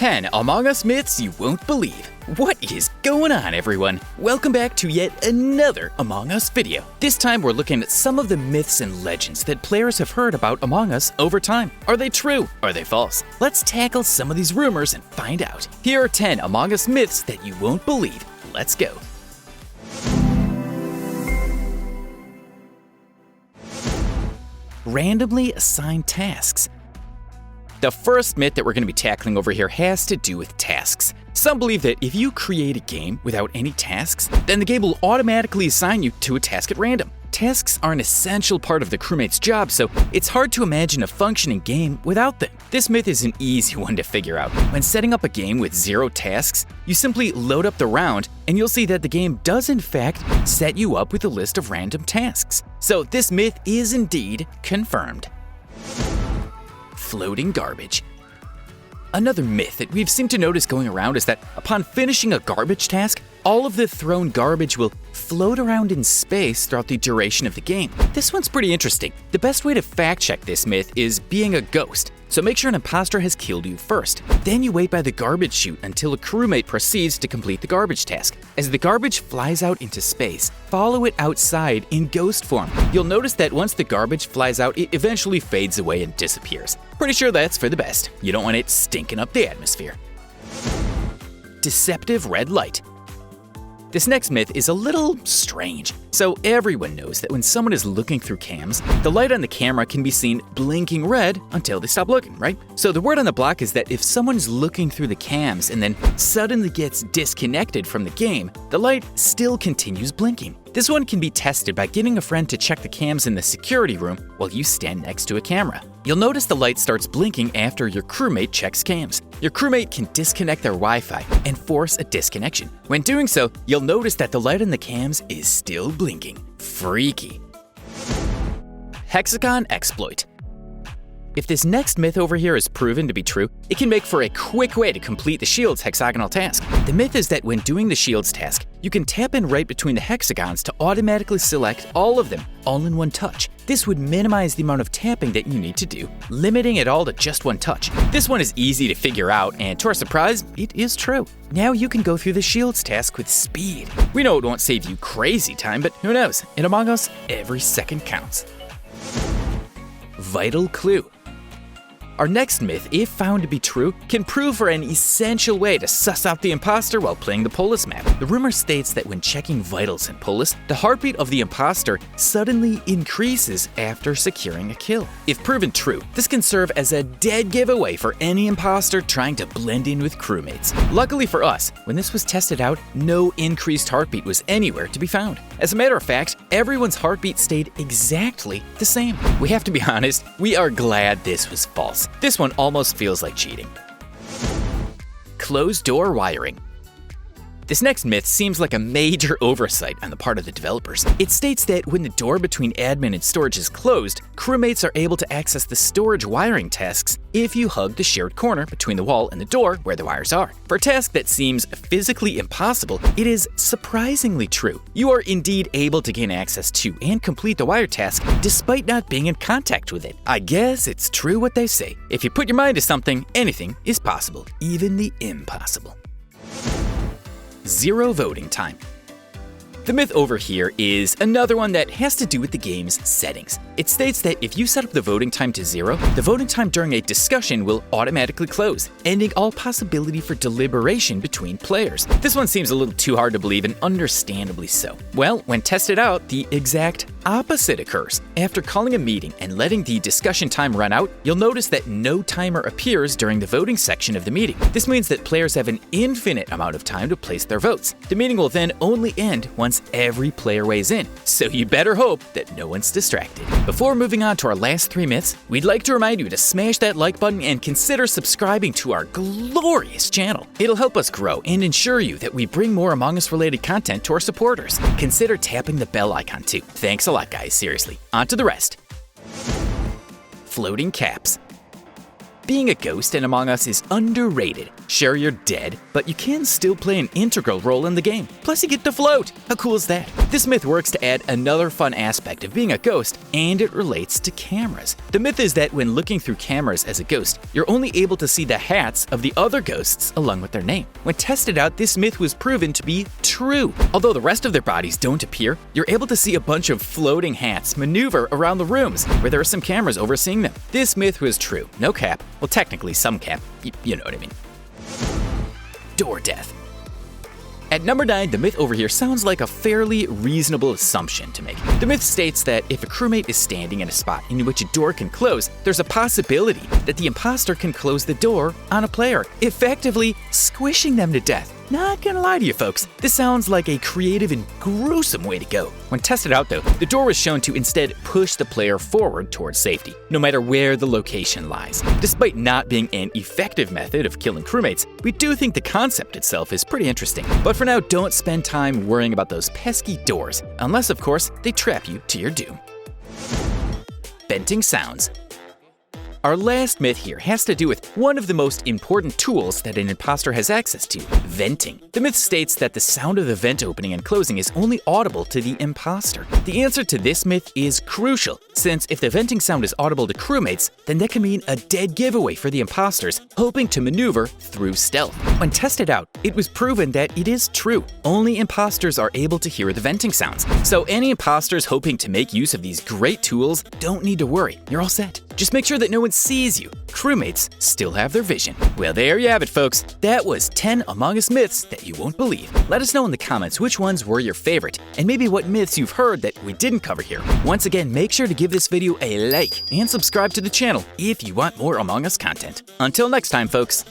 10 Among Us myths you won't believe. What is going on, everyone? Welcome back to yet another Among Us video. This time we're looking at some of the myths and legends that players have heard about Among Us over time. Are they true? Are they false? Let's tackle some of these rumors and find out. Here are 10 Among Us myths that you won't believe. Let's go. Randomly assigned tasks. The first myth that we're going to be tackling over here has to do with tasks. Some believe that if you create a game without any tasks, then the game will automatically assign you to a task at random. Tasks are an essential part of the crewmate's job, so it's hard to imagine a functioning game without them. This myth is an easy one to figure out. When setting up a game with 0 tasks, you simply load up the round, and you'll see that the game does in fact set you up with a list of random tasks. So this myth is indeed confirmed. Floating garbage. Another myth that we've seemed to notice going around is that upon finishing a garbage task, all of the thrown garbage will float around in space throughout the duration of the game. This one's pretty interesting. The best way to fact check this myth is being a ghost. So make sure an imposter has killed you first. Then you wait by the garbage chute until a crewmate proceeds to complete the garbage task. As the garbage flies out into space, follow it outside in ghost form. You'll notice that once the garbage flies out, it eventually fades away and disappears. Pretty sure that's for the best. You don't want it stinking up the atmosphere. Deceptive Red Light. This next myth is a little strange. So everyone knows that when someone is looking through cams, the light on the camera can be seen blinking red until they stop looking, right? So the word on the block is that if someone's looking through the cams and then suddenly gets disconnected from the game, the light still continues blinking. This one can be tested by getting a friend to check the cams in the security room while you stand next to a camera. You'll notice the light starts blinking after your crewmate checks cams. Your crewmate can disconnect their Wi-Fi and force a disconnection. When doing so, you'll notice that the light on the cams is still blinking. Freaky. Hexagon Exploit. If this next myth over here is proven to be true, it can make for a quick way to complete the shield's hexagonal task. The myth is that when doing the shield's task, you can tap in right between the hexagons to automatically select all of them, all in one touch. This would minimize the amount of tapping that you need to do, limiting it all to just one touch. This one is easy to figure out, and to our surprise, it is true. Now you can go through the shield's task with speed. We know it won't save you crazy time, but who knows? In Among Us, every second counts. Vital clue. Our next myth, if found to be true, can prove for an essential way to suss out the imposter while playing the Polis map. The rumor states that when checking vitals in Polis, the heartbeat of the imposter suddenly increases after securing a kill. If proven true, this can serve as a dead giveaway for any imposter trying to blend in with crewmates. Luckily for us, when this was tested out, no increased heartbeat was anywhere to be found. As a matter of fact, everyone's heartbeat stayed exactly the same. We have to be honest, we are glad this was false. This one almost feels like cheating. Closed-door wiring. This next myth seems like a major oversight on the part of the developers. It states that when the door between admin and storage is closed, crewmates are able to access the storage wiring tasks if you hug the shared corner between the wall and the door where the wires are. For a task that seems physically impossible, it is surprisingly true. You are indeed able to gain access to and complete the wire task despite not being in contact with it. I guess it's true what they say. If you put your mind to something, anything is possible, even the impossible. 0 voting time. The myth over here is another one that has to do with the game's settings. It states that if you set up the voting time to 0, the voting time during a discussion will automatically close, ending all possibility for deliberation between players. This one seems a little too hard to believe, and understandably so. Well, when tested out, the exact opposite occurs. After calling a meeting and letting the discussion time run out, you'll notice that no timer appears during the voting section of the meeting. This means that players have an infinite amount of time to place their votes. The meeting will then only end once every player weighs in, so you better hope that no one's distracted. Before moving on to our last 3 myths, we'd like to remind you to smash that like button and consider subscribing to our glorious channel. It'll help us grow and ensure you that we bring more Among Us related content to our supporters. Consider tapping the bell icon too. Thanks a lot, guys, seriously. On to the rest. Floating caps. Being a ghost in Among Us is underrated. Sure, you're dead, but you can still play an integral role in the game. Plus, you get to float. How cool is that? This myth works to add another fun aspect of being a ghost, and it relates to cameras. The myth is that when looking through cameras as a ghost, you're only able to see the hats of the other ghosts along with their name. When tested out, this myth was proven to be true. Although the rest of their bodies don't appear, you're able to see a bunch of floating hats maneuver around the rooms where there are some cameras overseeing them. This myth was true. No cap. Well, technically some cap. You know what I mean. Door death. At number 9, the myth over here sounds like a fairly reasonable assumption to make. The myth states that if a crewmate is standing in a spot in which a door can close, there's a possibility that the imposter can close the door on a player, effectively squishing them to death. Not gonna lie to you folks, this sounds like a creative and gruesome way to go. When tested out though, the door was shown to instead push the player forward towards safety, no matter where the location lies. Despite not being an effective method of killing crewmates, we do think the concept itself is pretty interesting. But for now, don't spend time worrying about those pesky doors, unless of course they trap you to your doom. Venting sounds. Our last myth here has to do with one of the most important tools that an imposter has access to, venting. The myth states that the sound of the vent opening and closing is only audible to the imposter. The answer to this myth is crucial, since if the venting sound is audible to crewmates, then that can mean a dead giveaway for the imposters hoping to maneuver through stealth. When tested out, it was proven that it is true. Only imposters are able to hear the venting sounds. So any imposters hoping to make use of these great tools don't need to worry. You're all set. Just make sure that no one sees you. Crewmates still have their vision. Well, there you have it, folks. That was 10 Among Us myths that you won't believe. Let us know in the comments which ones were your favorite, and maybe what myths you've heard that we didn't cover here. Once again, make sure to give this video a like and subscribe to the channel if you want more Among Us content. Until next time, folks.